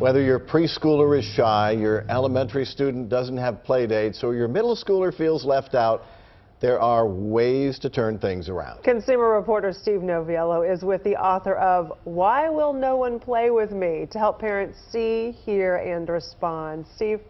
Whether your preschooler is shy, your elementary student doesn't have play dates, or your middle schooler feels left out, there are ways to turn things around. Consumer reporter Steve Noviello is with the author of Why Will No One Play With Me? To help parents see, hear, and respond. Steve?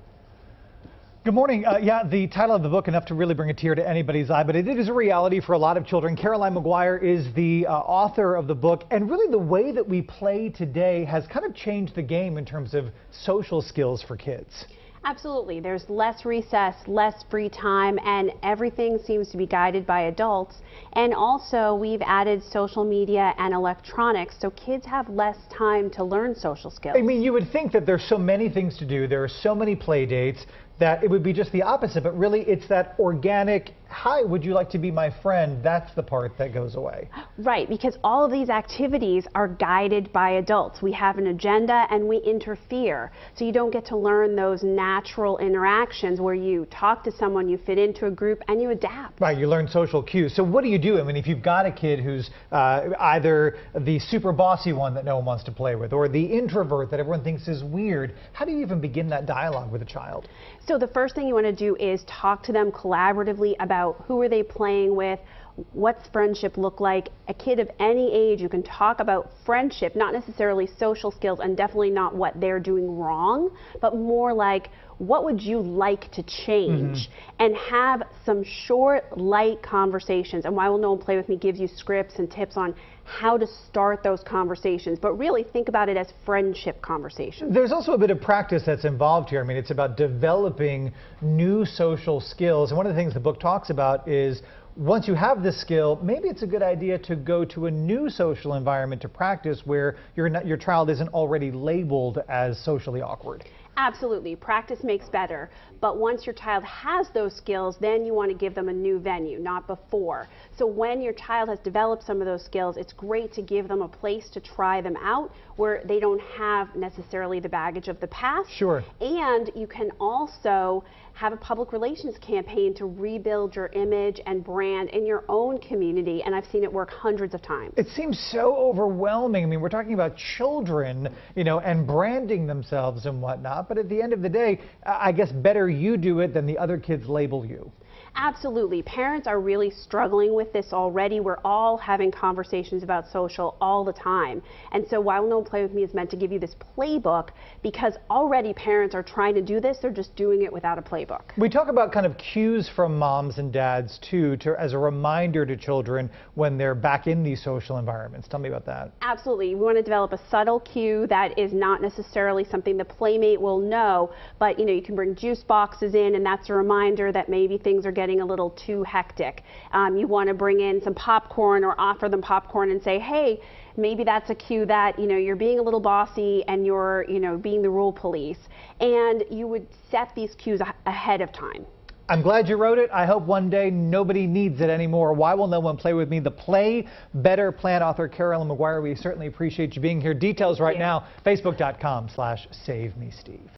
Good morning. Yeah, the title of the book, enough to really bring a tear to anybody's eye, but it is a reality for a lot of children. Caroline Maguire is the author of the book, and really the way that we play today has kind of changed the game in terms of social skills for kids. Absolutely. There's less recess, less free time, and everything seems to be guided by adults. And also, we've added social media and electronics, so kids have less time to learn social skills. I mean, you would think that there's so many things to do, there are so many play dates, that it would be just the opposite, but really it's that organic, hi, would you like to be my friend? That's the part that goes away. Right, because all of these activities are guided by adults. We have an agenda and we interfere, so you don't get to learn those natural interactions where you talk to someone, you fit into a group, and you adapt. Right, you learn social cues. So what do you do? I mean, if you've got a kid who's either the super bossy one that no one wants to play with, or the introvert that everyone thinks is weird, how do you even begin that dialogue with a child? So the first thing you want to do is talk to them collaboratively about who are they playing with, what's friendship look like. A kid of any age, you can talk about friendship, not necessarily social skills, and definitely not what they're doing wrong, but more like, what would you like to change? And have some short, light conversations. And Why Will No One Play With Me gives you scripts and tips on how to start those conversations, but really think about it as friendship conversations. There's also a bit of practice that's involved here. I mean, it's about developing new social skills. And one of the things the book talks about is once you have this skill, maybe it's a good idea to go to a new social environment to practice where your child isn't already labeled as socially awkward. Absolutely. Practice makes better. But once your child has those skills, then you want to give them a new venue, not before. So when your child has developed some of those skills, it's great to give them a place to try them out where they don't have necessarily the baggage of the past. Sure. And you can also have a public relations campaign to rebuild your image and brand in your own community, and I've seen it work hundreds of times. It seems so overwhelming. I mean, we're talking about children, you know, and branding themselves and whatnot, but at the end of the day, I guess better you do it than the other kids label you. Absolutely. Parents are really struggling with this already. We're all having conversations about social all the time. And so Why Will No One Play With Me is meant to give you this playbook, because already parents are trying to do this. They're just doing it without a playbook. We talk about kind of cues from moms and dads too, as a reminder to children when they're back in these social environments. Tell me about that. Absolutely. We want to develop a subtle cue that is not necessarily something the playmate will know, but you can bring juice boxes in, and that's a reminder that maybe things are getting a little too hectic. You want to bring in some popcorn or offer them popcorn and say, hey, maybe that's a cue that you're being a little bossy and you're being the rule police. And you would set these cues ahead of time. I'm glad you wrote it. I hope one day nobody needs it anymore. Why Will No One Play With Me? The Play Better Plan author Caroline Maguire. We certainly appreciate you being here. Details right now, facebook.com/SaveMeSteve.